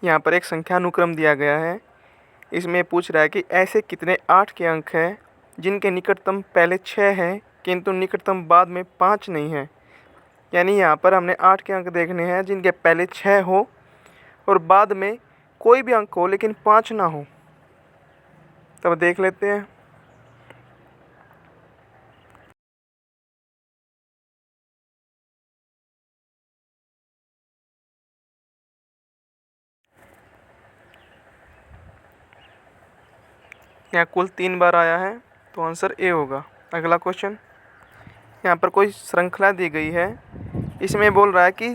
यहाँ पर एक संख्या अनुक्रम दिया गया है। इसमें पूछ रहा है कि ऐसे कितने 8 के अंक हैं जिनके निकटतम पहले 6 हैं किंतु निकटतम बाद में 5 नहीं है। यानी यहाँ पर हमने 8 के अंक देखने हैं जिनके पहले 6 हो और बाद में कोई भी अंक हो लेकिन 5 ना हो। तब देख लेते हैं। यहाँ कुल 3 बार आया है तो आंसर ए होगा। अगला क्वेश्चन, यहाँ पर कोई श्रृंखला दी गई है। इसमें बोल रहा है कि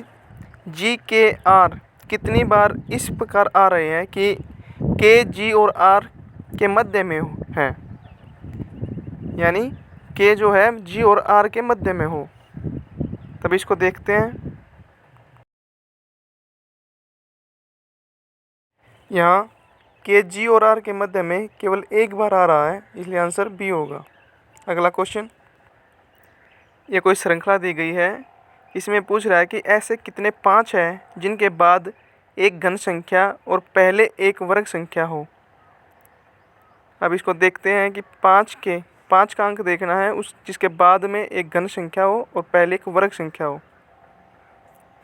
जी के आर कितनी बार इस प्रकार आ रहे हैं कि के जी और आर के मध्य में है। यानी के जो है जी और आर के मध्य में हो। तब इसको देखते हैं। यहाँ के जी और आर के मध्य में केवल एक बार आ रहा है, इसलिए आंसर बी होगा। अगला क्वेश्चन, ये कोई श्रृंखला दी गई है। इसमें पूछ रहा है कि ऐसे कितने 5 हैं जिनके बाद एक घन संख्या और पहले एक वर्ग संख्या हो। अब इसको देखते हैं कि 5 का अंक देखना है उस जिसके बाद में एक घन संख्या हो और पहले एक वर्ग संख्या हो।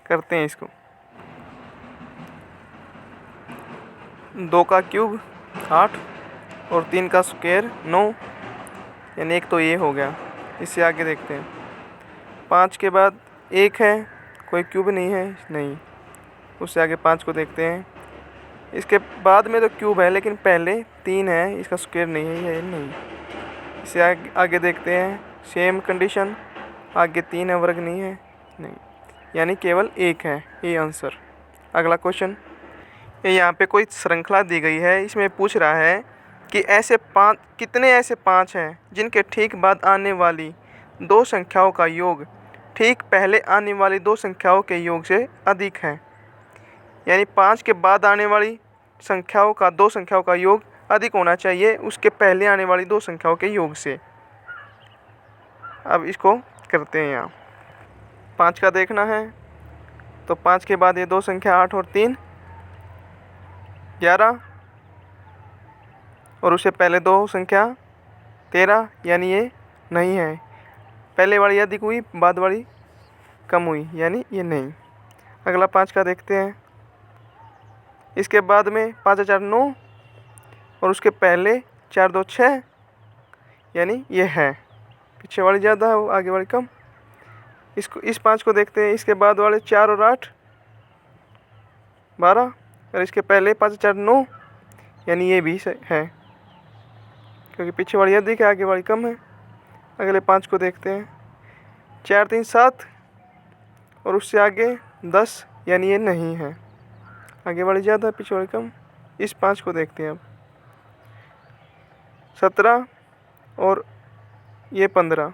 करते हैं इसको। 2 का क्यूब 8 और 3 का स्क्वायर 9, यानी एक तो ये हो गया। इससे आगे देखते हैं। 5 के बाद 1 है, कोई क्यूब नहीं है, नहीं। उससे आगे 5 को देखते हैं। इसके बाद में तो क्यूब है लेकिन पहले 3 है, इसका स्क्वायर नहीं है, ये नहीं। इससे आगे देखते हैं। सेम कंडीशन, आगे 3 है, वर्ग नहीं है, नहीं। यानी केवल 1 है, ये आंसर। अगला क्वेश्चन, ये यहाँ पे कोई श्रृंखला दी गई है। इसमें पूछ रहा है कि कितने ऐसे 5 हैं जिनके ठीक बाद आने वाली 2 संख्याओं का योग ठीक पहले आने वाली 2 संख्याओं के योग से अधिक है। यानी 5 के बाद आने वाली संख्याओं का 2 संख्याओं का योग अधिक होना चाहिए उसके पहले आने वाली 2 संख्याओं के योग से। अब इसको करते हैं। यहाँ 5 का देखना है तो 5 के बाद ये 2 संख्या 8 और 3 11 और उससे पहले 2 संख्या 13, यानी ये नहीं है। पहले वाली अधिक हुई, बाद वाली कम हुई, यानी ये नहीं। अगला 5 का देखते हैं। इसके बाद में 5 4 9 और उसके पहले 4 2 6, यानी ये है। पीछे वाली ज़्यादा है, आगे वाली कम। इस 5 को देखते हैं। इसके बाद वाले 4 और 8 12 और इसके पहले 5 4 9, यानी ये भी है क्योंकि पीछे वाली अधिक है, आगे वाली कम है। अगले 5 को देखते हैं। 4 3 7 और उससे आगे 10, यानी ये नहीं है। आगे वाली ज़्यादा, पीछे वाली कम। इस 5 को देखते हैं अब। 17 और ये 15,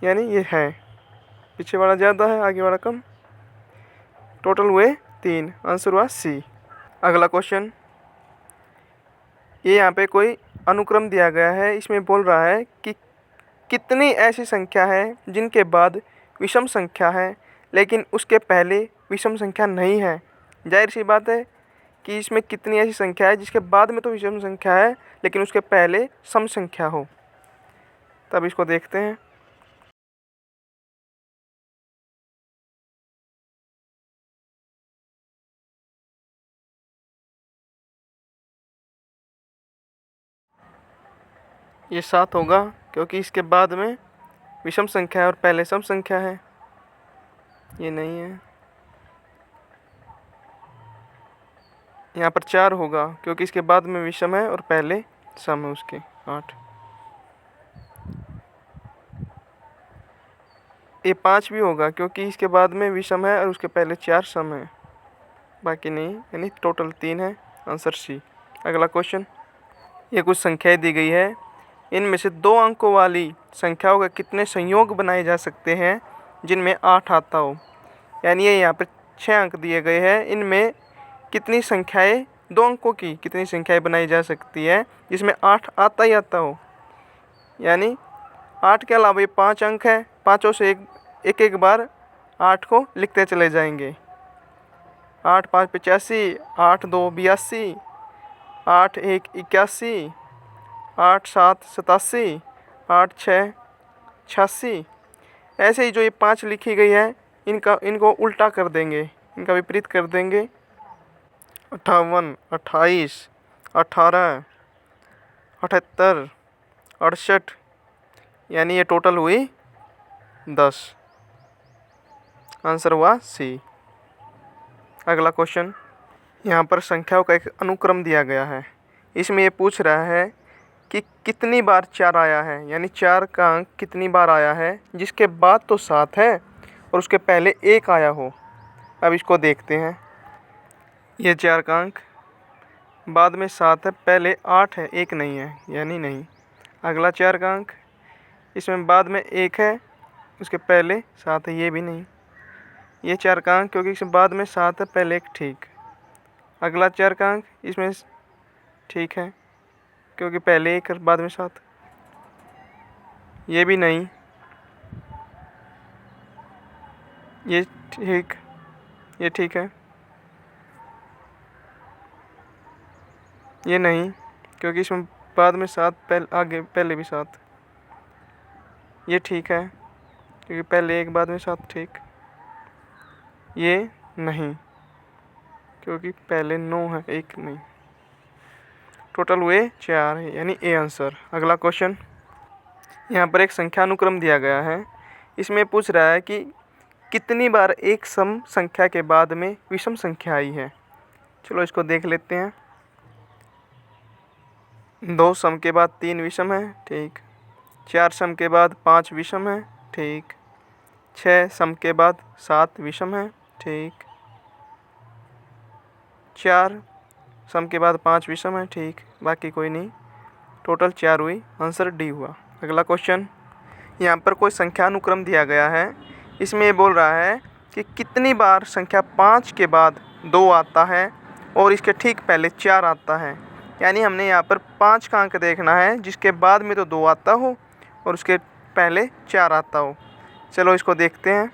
यानी ये है। पीछे वाला ज़्यादा है, आगे वाला कम। टोटल हुए 3, आंसर हुआ सी। अगला क्वेश्चन, ये यहाँ पे कोई अनुक्रम दिया गया है। इसमें बोल रहा है कि कितनी ऐसी संख्या है जिनके बाद विषम संख्या है लेकिन उसके पहले विषम संख्या नहीं है। जाहिर सी बात है कि इसमें कितनी ऐसी संख्या है जिसके बाद में तो विषम संख्या है लेकिन उसके पहले सम संख्या हो। तब इसको देखते हैं। ये 7 होगा क्योंकि इसके बाद में विषम संख्या है और पहले सम संख्या है। ये नहीं है। यहाँ पर 4 होगा क्योंकि इसके बाद में विषम है और पहले सम है उसके। 8। ये 5 भी होगा क्योंकि इसके बाद में विषम है और उसके पहले 4 सम है, बाकी नहीं, यानी टोटल 3 है। Answer C. अगला क्वेश्चन, ये कुछ संख्याएं दी गई है। इनमें से 2 अंकों वाली संख्याओं के कितने संयोग बनाए जा सकते हैं जिनमें 8 आता हो। यानी ये यहाँ पर 6 अंक दिए गए हैं। इनमें कितनी संख्याएं, 2 अंकों की कितनी संख्याएं बनाई जा सकती है जिसमें 8 आता ही आता हो। यानी 8 के अलावा ये 5 अंक हैं, पाँचों से एक एक बार 8 को लिखते चले जाएंगे। 8 5 85, 8 2 82, 8 1 81, 8 7 87, 8 6 86। ऐसे ही जो ये 5 लिखी गई है इनको उल्टा कर देंगे, इनका विपरीत कर देंगे। 58, 28, 18, 78, 68, यानी ये टोटल हुई 10। आंसर हुआ सी। अगला क्वेश्चन, यहाँ पर संख्याओं का एक अनुक्रम दिया गया है। इसमें ये पूछ रहा है कि कितनी बार 4 आया है, यानी 4 का अंक कितनी बार आया है जिसके बाद तो 7 है और उसके पहले 1 आया हो। अब इसको देखते हैं। ये 4 का अंक बाद में 7 है, पहले 8 है, 1 नहीं है, यानी नहीं। अगला 4 का अंक इसमें बाद में 1 है, उसके पहले 7 है, ये भी नहीं। ये 4 का अंक क्योंकि इसमें बाद में 7 है, पहले 1 ठीक। अगला 4 का अंक इसमें ठीक है क्योंकि पहले 1 और बाद में 7, ये भी नहीं। ये ठीक है, ये नहीं क्योंकि इसमें बाद में 7, पहले भी 7, ये ठीक है क्योंकि पहले 1 बाद में 7 ठीक। ये नहीं क्योंकि पहले 9 है, 1 नहीं। टोटल हुए 4 है, यानी ए आंसर। अगला क्वेश्चन, यहाँ पर एक संख्या अनुक्रम दिया गया है। इसमें पूछ रहा है कि कितनी बार एक सम संख्या के बाद में विषम संख्या आई है। चलो इसको देख लेते हैं। 2 सम के बाद 3 विषम है, ठीक। 4 सम के बाद 5 विषम है, ठीक। 6 सम के बाद 7 विषम है, ठीक। 4 सम के बाद 5 विषम है, ठीक। बाकी कोई नहीं, टोटल 4 हुई। आंसर डी हुआ। अगला क्वेश्चन, यहाँ पर कोई संख्या अनुक्रम दिया गया है। इसमें ये बोल रहा है कि कितनी बार संख्या 5 के बाद 2 आता है और इसके ठीक पहले 4 आता है। यानी हमने यहाँ पर 5 का अंक देखना है जिसके बाद में तो 2 आता हो और उसके पहले 4 आता हो। चलो इसको देखते हैं।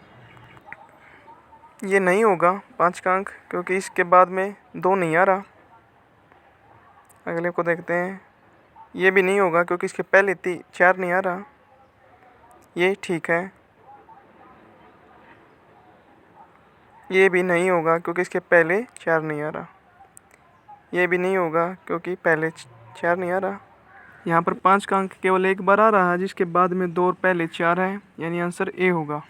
ये नहीं होगा 5 का अंक क्योंकि इसके बाद में 2 नहीं आ रहा। अगले को देखते हैं। ये भी नहीं होगा क्योंकि इसके पहले 4 नहीं आ रहा। ये ठीक है। ये भी नहीं होगा क्योंकि इसके पहले 4 नहीं आ रहा। ये भी नहीं होगा क्योंकि पहले 4 नहीं आ रहा। यहाँ पर 5 का अंक केवल एक बार आ रहा है जिसके बाद में 2 और पहले 4 है, यानी आंसर ए होगा।